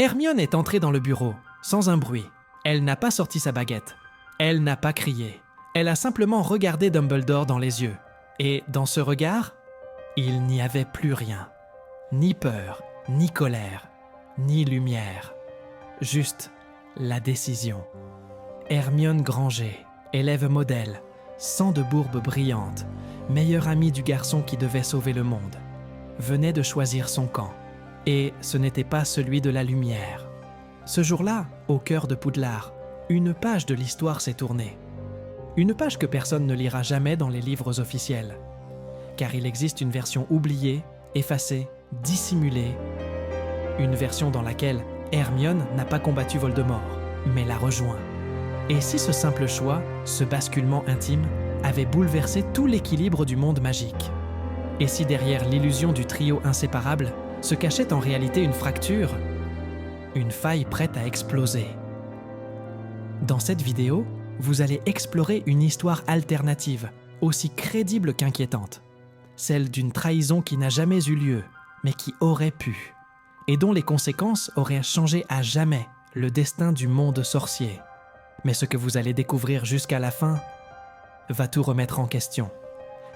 Hermione est entrée dans le bureau, sans un bruit. Elle n'a pas sorti sa baguette. Elle n'a pas crié. Elle a simplement regardé Dumbledore dans les yeux. Et dans ce regard, il n'y avait plus rien. Ni peur, ni colère, ni lumière. Juste la décision. Hermione Granger, élève modèle, sang de bourbe brillante, meilleure amie du garçon qui devait sauver le monde, venait de choisir son camp. Et ce n'était pas celui de la lumière. Ce jour-là, au cœur de Poudlard, une page de l'histoire s'est tournée. Une page que personne ne lira jamais dans les livres officiels. Car il existe une version oubliée, effacée, dissimulée. Une version dans laquelle Hermione n'a pas combattu Voldemort, mais l'a rejoint. Et si ce simple choix, ce basculement intime, avait bouleversé tout l'équilibre du monde magique? Et si derrière l'illusion du trio inséparable se cachait en réalité une fracture, une faille prête à exploser? Dans cette vidéo, vous allez explorer une histoire alternative, aussi crédible qu'inquiétante. Celle d'une trahison qui n'a jamais eu lieu, mais qui aurait pu, et dont les conséquences auraient changé à jamais le destin du monde sorcier. Mais ce que vous allez découvrir jusqu'à la fin va tout remettre en question.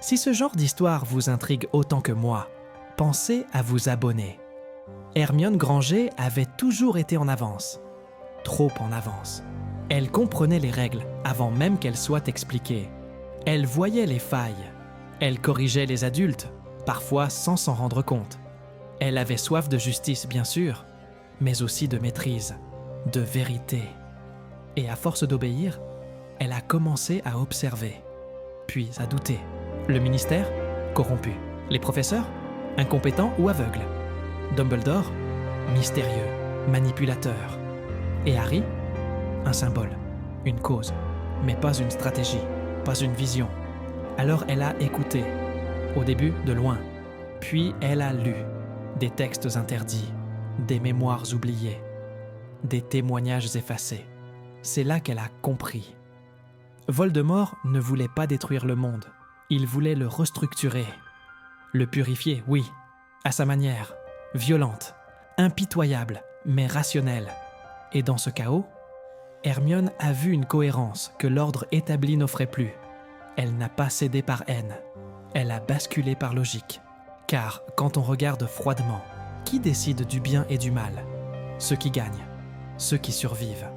Si ce genre d'histoire vous intrigue autant que moi, pensez à vous abonner. Hermione Granger avait toujours été en avance. Trop en avance. Elle comprenait les règles avant même qu'elles soient expliquées. Elle voyait les failles. Elle corrigeait les adultes, parfois sans s'en rendre compte. Elle avait soif de justice, bien sûr, mais aussi de maîtrise, de vérité. Et à force d'obéir, elle a commencé à observer, puis à douter. Le ministère? Corrompu. Les professeurs? Incompétents ou aveugles. Dumbledore? Mystérieux, manipulateur. Et Harry? Un symbole, une cause, mais pas une stratégie, pas une vision. Alors elle a écouté, au début de loin, puis elle a lu des textes interdits, des mémoires oubliées, des témoignages effacés. C'est là qu'elle a compris. Voldemort ne voulait pas détruire le monde, il voulait le restructurer. Le purifier, oui, à sa manière, violente, impitoyable, mais rationnelle. Et dans ce chaos, Hermione a vu une cohérence que l'ordre établi n'offrait plus. Elle n'a pas cédé par haine, elle a basculé par logique. Car quand on regarde froidement, qui décide du bien et du mal? Ceux qui gagnent, ceux qui survivent.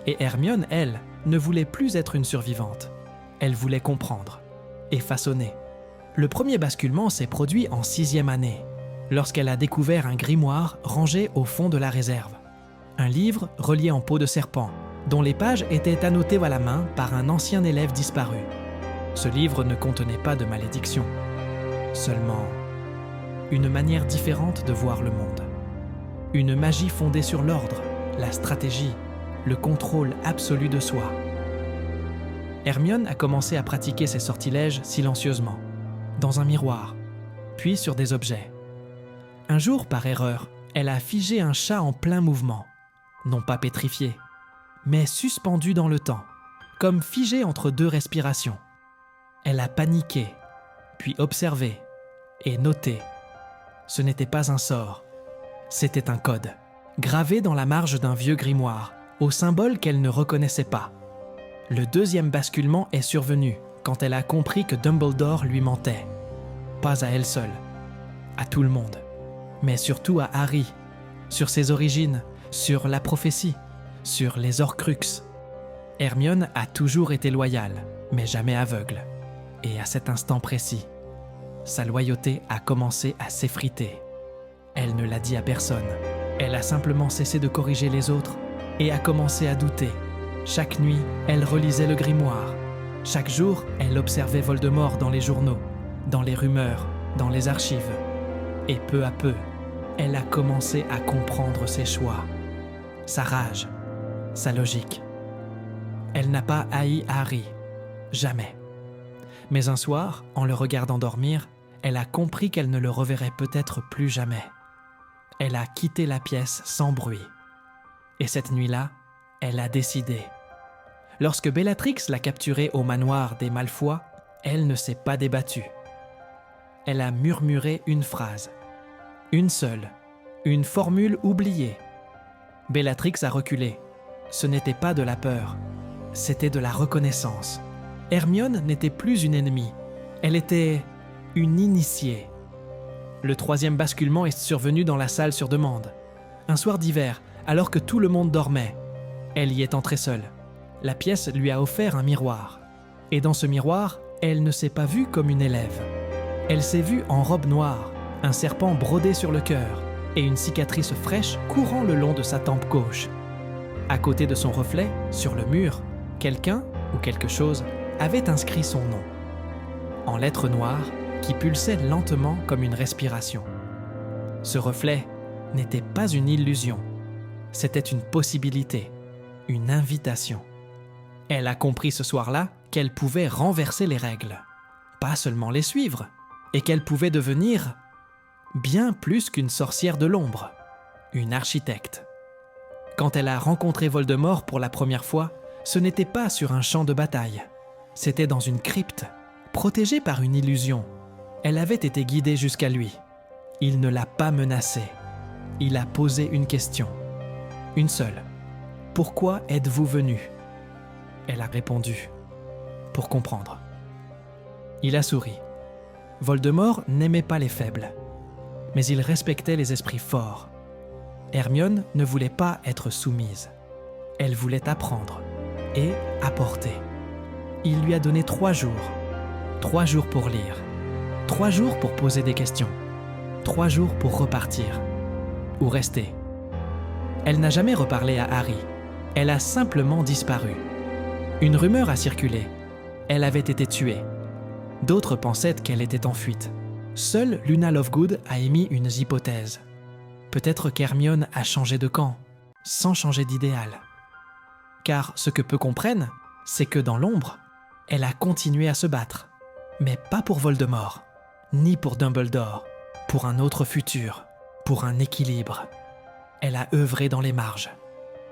Et Hermione, elle, ne voulait plus être une survivante. Elle voulait comprendre et façonner. Le premier basculement s'est produit en 6e année, lorsqu'elle a découvert un grimoire rangé au fond de la réserve. Un livre relié en peau de serpent, dont les pages étaient annotées à la main par un ancien élève disparu. Ce livre ne contenait pas de malédiction, seulement une manière différente de voir le monde. Une magie fondée sur l'ordre, la stratégie, le contrôle absolu de soi. Hermione a commencé à pratiquer ses sortilèges silencieusement, dans un miroir, puis sur des objets. Un jour, par erreur, elle a figé un chat en plein mouvement, non pas pétrifié, mais suspendu dans le temps, comme figé entre deux respirations. Elle a paniqué, puis observé et noté. Ce n'était pas un sort, c'était un code, gravé dans la marge d'un vieux grimoire, au symbole qu'elle ne reconnaissait pas. Le deuxième basculement est survenu quand elle a compris que Dumbledore lui mentait. Pas à elle seule, à tout le monde, mais surtout à Harry, sur ses origines, sur la prophétie, sur les Horcruxes. Hermione a toujours été loyale, mais jamais aveugle. Et à cet instant précis, sa loyauté a commencé à s'effriter. Elle ne l'a dit à personne. Elle a simplement cessé de corriger les autres et a commencé à douter. Chaque nuit, elle relisait le grimoire. Chaque jour, elle observait Voldemort dans les journaux, dans les rumeurs, dans les archives. Et peu à peu, elle a commencé à comprendre ses choix, sa rage, sa logique. Elle n'a pas haï Harry, jamais. Mais un soir, en le regardant dormir, elle a compris qu'elle ne le reverrait peut-être plus jamais. Elle a quitté la pièce sans bruit. Et cette nuit-là, elle a décidé. Lorsque Bellatrix l'a capturée au manoir des Malfoy, elle ne s'est pas débattue. Elle a murmuré une phrase, une seule, une formule oubliée. Bellatrix a reculé. Ce n'était pas de la peur, c'était de la reconnaissance. Hermione n'était plus une ennemie, elle était une initiée. Le troisième basculement est survenu dans la salle sur demande. Un soir d'hiver, alors que tout le monde dormait, elle y est entrée seule. La pièce lui a offert un miroir. Et dans ce miroir, elle ne s'est pas vue comme une élève. Elle s'est vue en robe noire, un serpent brodé sur le cœur et une cicatrice fraîche courant le long de sa tempe gauche. À côté de son reflet, sur le mur, quelqu'un ou quelque chose avait inscrit son nom, en lettres noires qui pulsaient lentement comme une respiration. Ce reflet n'était pas une illusion, c'était une possibilité, une invitation. Elle a compris ce soir-là qu'elle pouvait renverser les règles, pas seulement les suivre, et qu'elle pouvait devenir bien plus qu'une sorcière de l'ombre, une architecte. Quand elle a rencontré Voldemort pour la première fois, ce n'était pas sur un champ de bataille, c'était dans une crypte, protégée par une illusion. Elle avait été guidée jusqu'à lui. Il ne l'a pas menacée. Il a posé une question. Une seule. « Pourquoi êtes-vous venu ?» Elle a répondu. « Pour comprendre. » Il a souri. Voldemort n'aimait pas les faibles, mais il respectait les esprits forts. Hermione ne voulait pas être soumise. Elle voulait apprendre et apporter. Il lui a donné 3 jours. 3 jours pour lire. 3 jours pour poser des questions. 3 jours pour repartir. Ou rester. Elle n'a jamais reparlé à Harry. Elle a simplement disparu. Une rumeur a circulé. Elle avait été tuée. D'autres pensaient qu'elle était en fuite. Seule Luna Lovegood a émis une hypothèse. Peut-être qu'Hermione a changé de camp, sans changer d'idéal. Car ce que peu comprennent, c'est que dans l'ombre, elle a continué à se battre. Mais pas pour Voldemort, ni pour Dumbledore, pour un autre futur, pour un équilibre. Elle a œuvré dans les marges.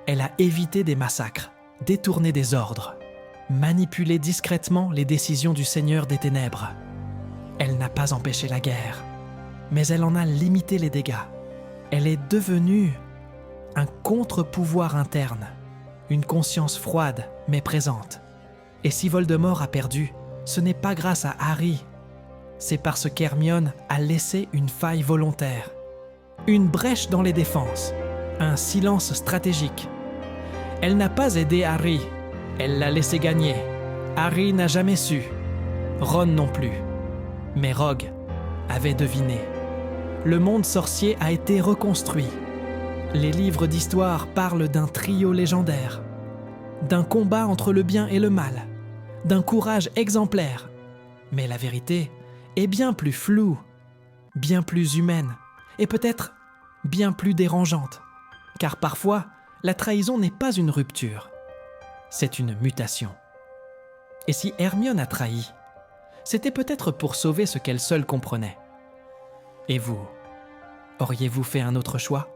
Elle a évité des massacres, détourné des ordres, manipulé discrètement les décisions du Seigneur des Ténèbres. Elle n'a pas empêché la guerre, mais elle en a limité les dégâts. Elle est devenue un contre-pouvoir interne, une conscience froide mais présente. Et si Voldemort a perdu, ce n'est pas grâce à Harry, c'est parce qu'Hermione a laissé une faille volontaire, une brèche dans les défenses, un silence stratégique. Elle n'a pas aidé Harry, elle l'a laissé gagner. Harry n'a jamais su, Ron non plus. Mais Rogue avait deviné. Le monde sorcier a été reconstruit. Les livres d'histoire parlent d'un trio légendaire, d'un combat entre le bien et le mal, d'un courage exemplaire. Mais la vérité est bien plus floue, bien plus humaine, et peut-être bien plus dérangeante. Car parfois, la trahison n'est pas une rupture, c'est une mutation. Et si Hermione a trahi, c'était peut-être pour sauver ce qu'elle seule comprenait. Et vous, auriez-vous fait un autre choix ?